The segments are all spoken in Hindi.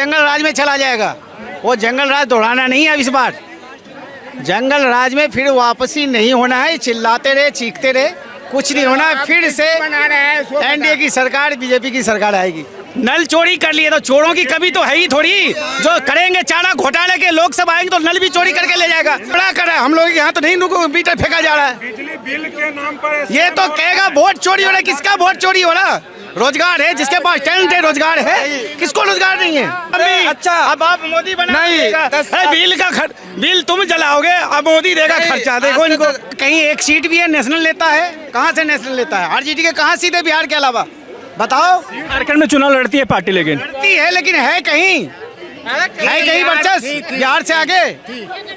जंगल राज में चला जाएगा। वो जंगल राज दोहराना नहीं है अब इस बार। जंगल राज में फिर वापसी नहीं होना है। चिल्लाते रहे, चीखते रहे, कुछ नहीं होना है। फिर से एनडीए की सरकार, बीजेपी की सरकार आएगी। नल चोरी कर लिए तो चोरों की कमी तो है ही थोड़ी। जो करेंगे चारा घोटाले के लोग सब आएंगे तो नल भी चोरी करके ले जाएगा। बड़ा कर रहा है, हम लोग यहाँ तो नहीं रुको, मीटर फेंका जा रहा है। बिजली बिल के नाम पर ये तो कहेगा वोट चोरी हो रहा है। किसका वोट चोरी हो रहा? रोजगार है, जिसके पास टैलेंट है, रोजगार है। किसको रोजगार नहीं है? अच्छा, अब आप मोदी बना नहीं, बिल तुम जलाओगे, अब मोदी देगा खर्चा। देखो इनको, कहीं एक सीट भी है नेशनल लेता है? कहाँ से नेशनल लेता है? आरजेडी के कहाँ सीधे बिहार के अलावा बताओ। झारखंड में चुनाव लड़ती है पार्टी, लेकिन लड़ती है लेकिन है कहीं वर्चस्व बिहार से आगे।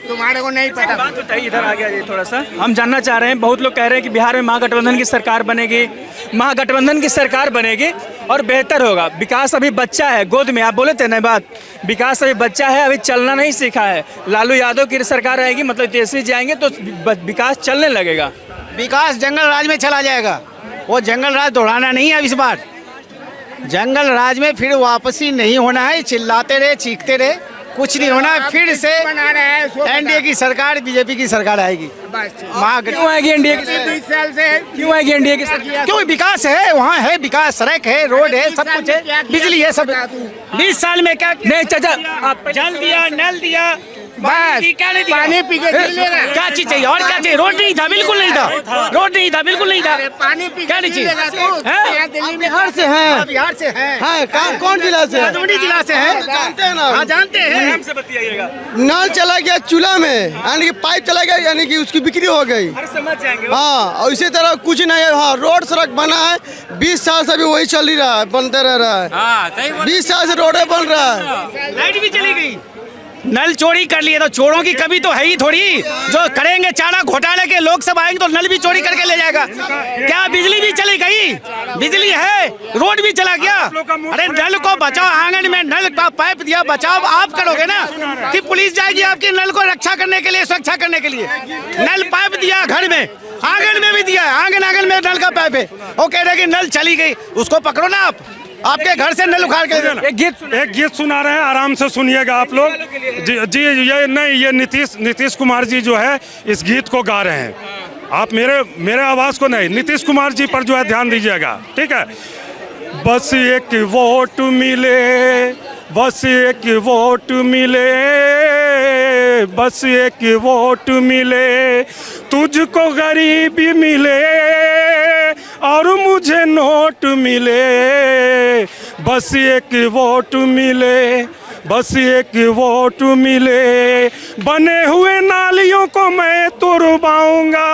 तुम्हारे को नहीं पता। बात बताइए, इधर आ गया थोड़ा सा। हम जानना चाह रहे हैं, बहुत लोग कह रहे हैं कि बिहार में महागठबंधन की सरकार बनेगी, महागठबंधन की सरकार बनेगी और बेहतर होगा। विकास अभी बच्चा है, गोद में, आप बोले थे ना बात, विकास अभी बच्चा है, अभी चलना नहीं सीखा है। लालू यादव की सरकार आएगी, मतलब तेजस्वी जाएंगे तो विकास चलने लगेगा। विकास जंगल राज में चला जाएगा। वो जंगल राज दोहराना नहीं है अब इस बार। जंगल राज में फिर वापसी नहीं होना है। चिल्लाते रहे, चीखते रहे, कुछ नहीं होना है। फिर से एनडीए की सरकार, बीजेपी की सरकार आएगी। क्यों आएगी एनडीए की? 20 साल से क्यों आएगी एनडीए की सरकार? क्यों? विकास है, वहाँ है विकास, सड़क है, रोड है, सब कुछ है, बिजली है, सब। 20 साल में क्या नहीं चाचा, आप जल दिया, नल दिया, बस पानी पी के क्या चीज चाहिए? और क्या चाहिए? रोड नहीं था, बिल्कुल नहीं था। रोड नहीं था, बिल्कुल नहीं था। पानी पी क्या नहीं चाहिए? बिहार से हैं? बिहार से है। कौन जिला से? मधुबनी जिला से है। जानते हैं ना? हाँ जानते हैं। हमसे बताइएगा। नल चला गया चूल्हा में, यानी कि पाइप चला गया, यानी कि उसकी बिक्री हो गई। हर समझ जाएंगे। हाँ, और इसी तरह कुछ नहीं है। हाँ, रोड सड़क बना है, 20 साल से भी वही चल ही रहा है, बनते रह रहा है। 20 साल से रोडें बन रहा है। लाइट भी चली गई। नल चोरी कर लिए तो चोरों की कमी तो है ही थोड़ी। जो करेंगे चारा घोटाले के लोग सब आएंगे तो नल भी चोरी करके ले जाएगा। क्या बिजली भी चली गई? बिजली है, रोड भी चला गया। अरे नल को बचाओ, आंगन में नल का पाइप दिया, बचाओ आप करोगे ना कि पुलिस जाएगी आपकी नल को रक्षा करने के लिए, सुरक्षा करने के लिए? नल पाइप दिया घर में, आंगन में भी दिया, आंगन में नल का पाइप है। वो कह रहे कि नल चली गई, उसको पकड़ो ना आप। आपके घर से नल उखाड़ के एक गीत सुना रहे हैं, आराम से सुनिएगा आप लोग। जी ये नहीं, ये नीतीश कुमार जी जो है इस गीत को गा रहे हैं। आप मेरे आवाज को नहीं, नीतीश कुमार जी पर जो है ध्यान दीजिएगा, ठीक है? बस एक वोट मिले, बस एक वोट मिले, बस एक वोट मिले, तुझको गरीबी मिले और मुझे नोट मिले। बस एक वोट मिले, बस एक वोट मिले, बने हुए नालियों को मैं तोड़वाऊंगा,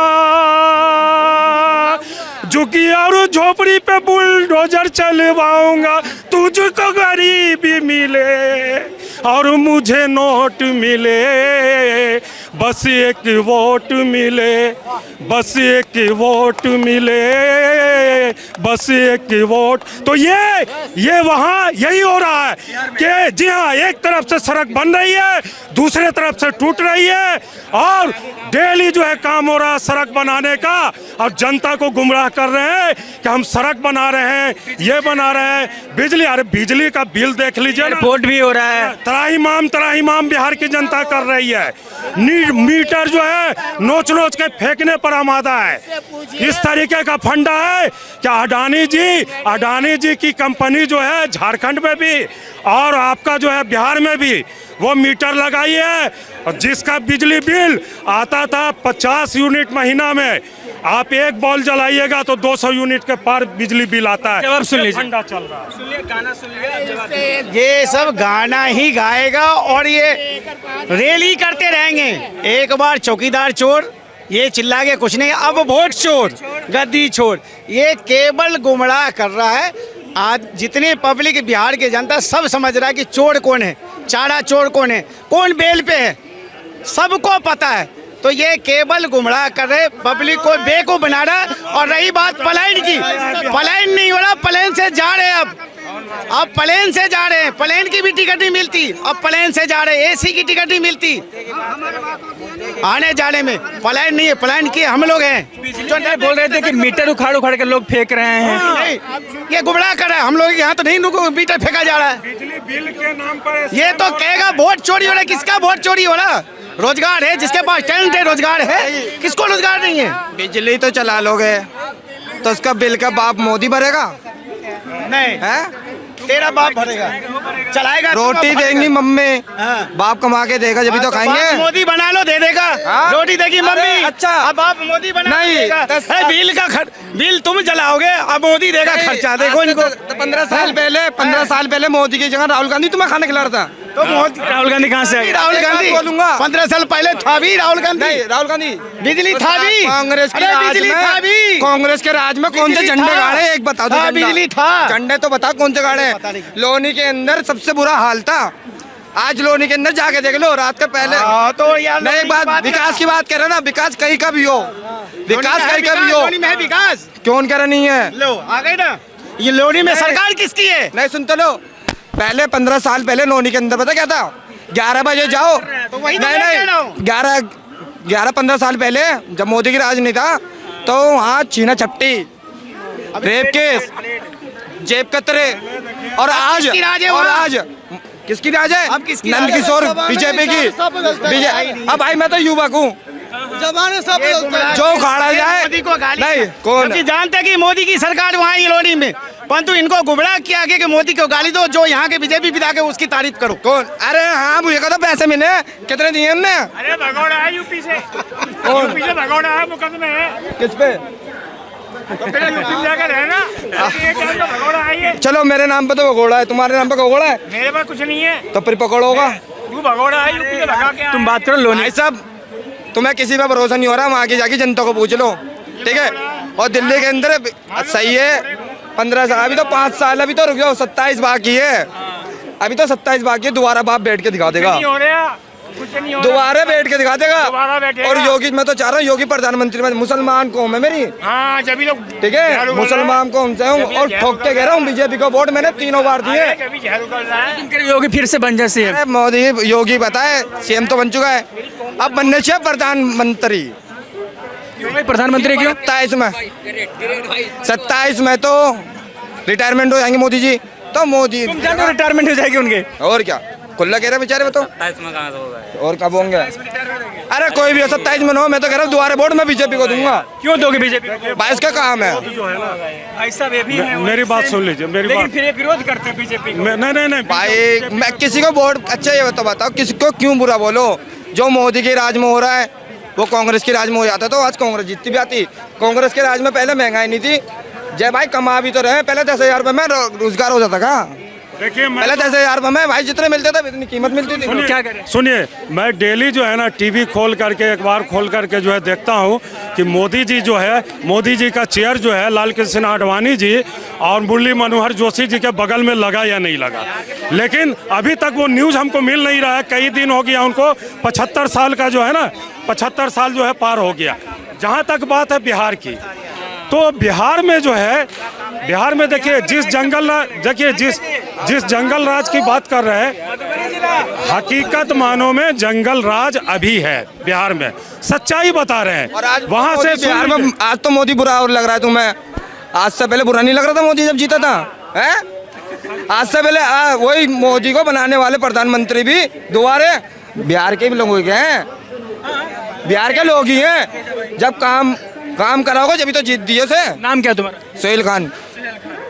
झुकी और झोपड़ी पे बुलडोजर चलवाऊंगा। तुझको गरीबी मिले और मुझे नोट मिले, बस एक वोट मिले, बस एक वोट मिले, बस एक वोट। तो ये वहाँ यही हो रहा है कि जी हाँ, एक तरफ से सड़क बन रही है, दूसरे तरफ से टूट रही है, और डेली जो है काम हो रहा है सड़क बनाने का, और जनता को गुमराह कर रहे हैं कि हम सड़क बना रहे हैं, ये बना रहे हैं। बिजली, अरे बिजली का बिल देख लीजिए, रिपोर्ट भी हो रहा है। त्राहिमाम बिहार की जनता कर रही है। मीटर जो है नोच के फेंकने पर आमादा है। इस तरीके का फंडा है कि अडानी जी की कंपनी जो है झारखंड में भी और आपका जो है बिहार में भी वो मीटर लगाई है, और जिसका बिजली बिल आता था 50 यूनिट महीना में, आप एक बॉल जलाइएगा तो 200 यूनिट के पार बिजली बिल आता है। जवाब सुन लीजिए, ठंडा चल रहा है। सुनिए, गाना सुन लिया। ये सब गाना ही गाएगा और ये रैली करते रहेंगे। एक बार चौकीदार चोर, ये चिल्ला के कुछ नहीं, अब वोट चोर, गद्दी चोर। ये केवल गुमराह कर रहा है। आज जितने पब्लिक, बिहार की जनता सब समझ रहा है कि चोर कौन है, चारा चोर कौन है, कौन बेल पे है, सबको पता है। तो ये केवल गुमराह कर रहे, पब्लिक को बेवकूफ बना रहा। और रही बात पलायन की, पलायन नहीं हो रहा, प्लेन से जा रहे हैं अब प्लेन से जा रहे हैं, प्लेन की भी टिकट नहीं मिलती, अब प्लेन से जा रहे हैं, एसी की टिकट नहीं मिलती। आने जाने में। प्लान नहीं है, प्लान किए हम लोग हैं। जो नहीं बोल रहे थे कि मीटर उखाड़ उखाड़ के लोग फेंक रहे हैं। नहीं, ये गुमराह कर रहा है। हम लोग यहाँ तो नहीं मीटर फेंका जा रहा है। बिजली बिल के नाम पर ये तो कहेगा वोट चोरी हो रहा है। किसका वोट चोरी हो रहा? रोजगार है, जिसके पास टैलेंट है, रोजगार है। किसको रोजगार नहीं है? बिजली तो चला लोगे तो उसका बिल का बाप मोदी भरेगा? नहीं, है तेरा बाप भरेगा, चलाएगा। रोटी देंगी मम्मी, बाप कमा के देगा जब तो बाप खाएंगे। मोदी बना लो, दे देगा। हाँ? रोटी देगी अरे, मम्मी। अच्छा। अब बाप मोदी बना नहीं, देगा। 10 है, बिल का बिल तुम जलाओगे, अब मोदी देगा खर्चा। देखो इनको। 15 साल पहले मोदी की जगह राहुल गांधी तुम्हें खाना खिला रहा था। तो मोदी, राहुल गांधी कहाँ से आ गए? राहुल एक बात गांधी बोलूंगा। 15 साल पहले था भी राहुल गांधी। नहीं, राहुल गांधी बिजली था भी। कांग्रेस के अरे, राज बिजली था भी। में, कांग्रेस के राज में कौन से बिजली झंडे था। गाड़े? एक बता दो हाँ, झंडा। बिजली था। झंडे तो बता कौन से गाड़े? लोनी के अंदर सबसे बुरा हाल था। आज लोनी के अंदर जाके देख लो, रात के पहले। तो यार नहीं, एक बात विकास की बात कर रहे ना, विकास कहीं का भी हो, विकास कहीं का भी हो, लोनी में है विकास। क्यों कह रहा नहीं है? लो आ गए ना। ये लोनी में सरकार किसकी है? नहीं सुनते लो, पहले 15 साल पहले लोनी के अंदर पता क्या था? 11 बजे जाओ। तो वही तो नहीं मैं कह रहा नहीं, हूँ। 11-15 साल पहले जब मोदी की राज नहीं था तो वहाँ छीना छपटी, रेप केस, जेब कतरे। और आज किसकी राज है और वहाँ? आज किसकी राज है? अब किसकी नंद राज है? किशोर जमाने बीजेपी के की। हिसाब से सब बदलता है। अब भाई मैं तो युवक हूँ, जमाने सब बदलता है। जो उखाड़ा जाए। मोदी को गाली नहीं, कौन? क्योंकि जानते हैं कि मोदी की सरकार वहाँ ही लोनी में, परंतु इनको गुमराह किया आगे कि मोदी को गाली दो, जो यहाँ के बीजेपी विधायक है उसकी तारीफ करो। कौन? अरे हाँ, मुझे कहा था पैसे मिले, कितने दिए हमने? अरे भगोड़ा है यूपी से। यूपी से भगोड़ा है, मुकदमे है। किस पे? तो फिर यूपी में जाकर है ना। ये क्या तो भगोड़ा है ये। चलो मेरे नाम पे तो भगोड़ा है, तुम्हारे नाम पे भगोड़ा है, मेरे पास कुछ नहीं है। तो फिर पकड़ होगा। तू भगोड़ा है, यूपी से भगा के तुम बात करो लोनी। भाई साहब, तुम्हें किसी पे भरोसा नहीं हो रहा, वहाँ की जाके जनता को पूछ लो, ठीक है? और दिल्ली के अंदर सही है 15 साल, अभी तो 5 साल, अभी तो रुक जाओ, 27 बाकी है, अभी तो 27 बाकी है। दोबारा बाप बैठ के दिखा देगा, नहीं हो रहा, कुछ नहीं हो रहा। दोबारा बैठ के दिखा दोबारा देगा। बैठेगा। और योगी, मैं तो चाह रहा हूँ योगी प्रधानमंत्री बने। मुसलमान कौम है मेरी, हाँ जब लोग ठीक है? मुसलमान कौम से हूँ और ठोक के कह रहा हूँ बीजेपी को वोट मैंने 3 बार दिए। कभी झाड़ू कर रहा है। तुम कह रहे हो योगी फिर से बन जाए CM। अरे मोदी योगी पता है सीएम तो बन चुका है, अब बनने चाहिए प्रधानमंत्री। क्यों भाई प्रधानमंत्री क्यों? 27 में तो रिटायरमेंट हो जाएंगे मोदी जी, तो मोदी तुम जानो रिटायरमेंट हो जाएगी उनके। और क्या खुला कह रहे बेचारे, बताओ 27 में कहाँ से होगा? और कब होंगे? अरे कोई भी हो, 27 में हो, मैं तो कह रहा हूँ दोबारा वोट मैं बीजेपी को दूंगा। क्यों दोगे बीजेपी को? भाई इसका काम है। भाई साहब ये भी है। मेरी बात सुन लीजिए, मेरी लेकिन बात। फिर ये विरोध करते हैं बीजेपी को। नहीं भाई मैं किसी को वोट, अच्छा ये बताओ किसी को क्यों बुरा बोलो? जो मोदी के राज में हो रहा है वो कांग्रेस के राज में हो जाता, तो आज कांग्रेस जीतती भी आती। कांग्रेस के राज में पहले महंगाई नहीं थी, जय भाई कमा भी तो रहे, पहले 10,000 रुपये में रोजगार हो जाता था। देखिए, पहले 10,000 रुपये में भाई जितने मिलते थे इतनी कीमत मिलती थी। क्या करें? सुनिए, मैं डेली जो है ना टीवी खोल करके, अखबार खोल करके जो है देखता हूँ कि मोदी जी जो है, मोदी जी का चेयर जो है लाल कृष्ण आडवाणी जी और मुरली मनोहर जोशी जी के बगल में लगा या नहीं लगा, लेकिन अभी तक वो न्यूज़ हमको मिल नहीं रहा है। कई दिन हो गया उनको, 75 साल का जो है ना, 75 साल जो है पार हो गया। जहाँ तक बात है बिहार की, तो बिहार में जो है, बिहार में देखिए जिस जंगल राज की बात कर रहे हैं, हकीकत मानों में जंगल राज अभी है बिहार में, सच्चाई बता रहे हैं। और आज वहां से बिहार में आज तो मोदी बुरा और लग रहा है तुम्हें, आज से पहले बुरा नहीं लग रहा था मोदी जब जीता था, हैं? आज से पहले वही मोदी को बनाने वाले प्रधानमंत्री भी दोबारा बिहार के भी लोग हैं, बिहार के लोग ही हैं। जब काम कराओगे जब तो जीत दिए से। नाम क्या तुम्हारा? सोहेल खान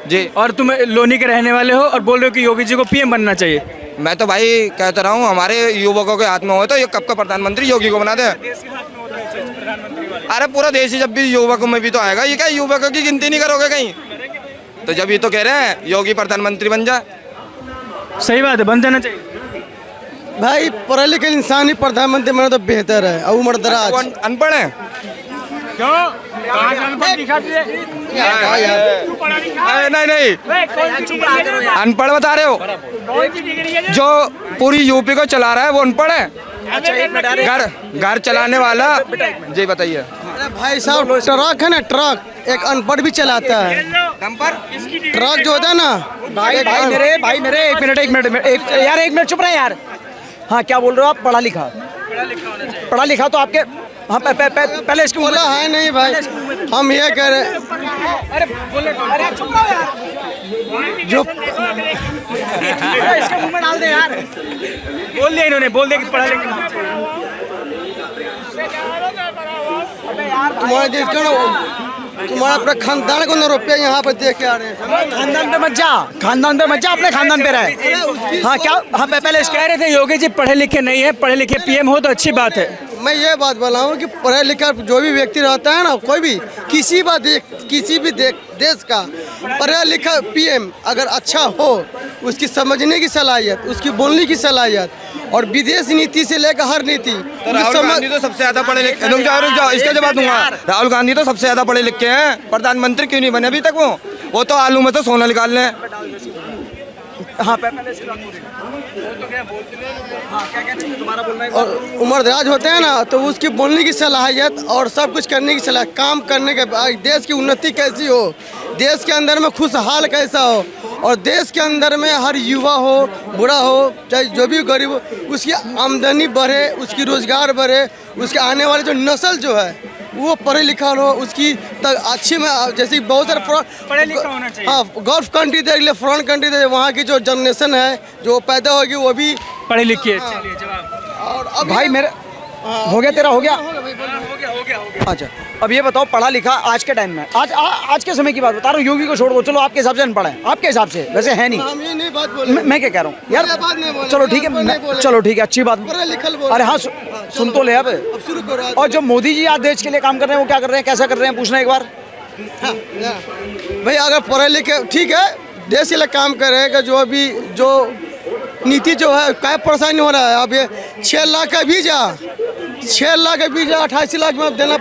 जी। और तुम लोनी के रहने वाले हो और बोल रहे हो कि योगी जी को PM बनना चाहिए। मैं तो भाई कहता रहा हूँ हमारे युवकों के हाथ में हो तो ये कब का प्रधानमंत्री योगी को बना दे। अरे पूरा देश ही जब भी युवकों में भी तो आएगा, ये क्या युवकों की गिनती नहीं करोगे कहीं? तो जब ये तो कह रहे हैं योगी प्रधानमंत्री बन जाए। सही बात है, बन जाना चाहिए। भाई पढ़े लिखे इंसान ही प्रधानमंत्री बने तो बेहतर है। अब उम्र दराज वो अनपढ़ है? क्यों? कहाँ से अनपढ़ दिखा तुझे? तू पढ़ा लिखा है? नहीं कौन सी डिग्री है तुम्हें? अनपढ़ बता रहे हो? कौन सी डिग्री है? जो पूरी यूपी को चला रहा है वो अनपढ़ है? घर चलाने वाला जी बताइए। अरे भाई साहब ट्रक है ना, ट्रक एक अनपढ़ भी चलाता है। ट्रक जो होता है ना, भाई मेरे एक मिनट यार, एक मिनट चुप रहे यार। हाँ क्या बोल रहे हो आप? पढ़ा लिखा पढ़ा लिखा तो आपके हाँ पहले इसकी बोला है नहीं भाई, हम ये कह रहे हैं अरे बोले अरे चुप रहो यार जो अरे इसके मुंह में डाल दे यार। बोल दिया इन्होंने, बोल दिया कि पढ़ा लिखा तुम्हारे देश का ना तुम्हारा अपना खानदान को 9 रुपया यहाँ पर देख के आ रहे हैं। खानदान पे मत जा, खानदान पे मत जा, अपने खानदान पे रहे। हाँ क्या हाँ पहले इसके कह रहे थे योगी जी पढ़े लिखे नहीं है, पढ़े लिखे पीएम हो तो अच्छी बात है। मैं ये बात बोला हूँ कि पढ़ा लिखा जो भी व्यक्ति रहता है ना, कोई भी किसी भी देश का पढ़ा लिखा पीएम अगर अच्छा हो, उसकी समझने की सलाहियत, उसकी बोलने की सलाहियत और विदेश नीति से लेकर हर नीति। तो राहुल गांधी तो सबसे ज्यादा पढ़े लिखे, रुक जाओ इसका जवाब दूंगा। राहुल गांधी तो सबसे ज्यादा पढ़े लिखे हैं, प्रधानमंत्री क्यों नहीं बने अभी तक? वो तो आलू में तो सोना निकाल लें। हाँ पहले से हाँ क्या कहते हैं दोबारा बोल रहे हैं। और उम्रदराज होते हैं ना, तो उसकी बोलने की सलाहियत और सब कुछ करने की सलाहियत, काम करने के बाद देश की उन्नति कैसी हो, देश के अंदर में खुशहाल कैसा हो, और देश के अंदर में हर युवा हो, बूढ़ा हो, चाहे जो भी गरीब हो, उसकी आमदनी बढ़े, उसकी रोजगार बढ़े, उसके आने वाले जो नस्ल जो है वो पढ़े लिखा हो, उसकी अच्छी में जैसे बहुत सारे पढ़े लिखा होना चाहिए। हाँ गल्फ कंट्री देख ले, फॉरेन कंट्री देख, वहाँ की जो जनरेशन है जो पैदा होगी वो भी पढ़े लिखी है। चलिए जवाब। और अब भाई मेरे हो गया तेरा हो गया अच्छा अब ये बताओ पढ़ा लिखा आज के टाइम में आज के समय की बात बता रहा हूँ। योगी को छोड़ दो, चलो आपके हिसाब से अनपढ़ है, आपके हिसाब से वैसे है नहीं। हम ये नहीं बात बोले, मैं क्या कह रहा हूँ यार, ये बात नहीं बोले, चलो ठीक नहीं है बोले। चलो ठीक है अच्छी बात। पढ़े लिखल बोल। अरे हाँ सुन तो ले अब शुरू करो। और जो मोदी जी आज देश के लिए काम कर रहे हैं वो क्या कर रहे हैं, कैसा कर रहे हैं, पूछना एक बार। भाई अगर पढ़े लिखे ठीक है, देश के लिए काम करेगा, जो अभी जो नीति जो है क्या परेशानी हो रहा है। अब ये 6 लाख का वीजा 28 लाख में देना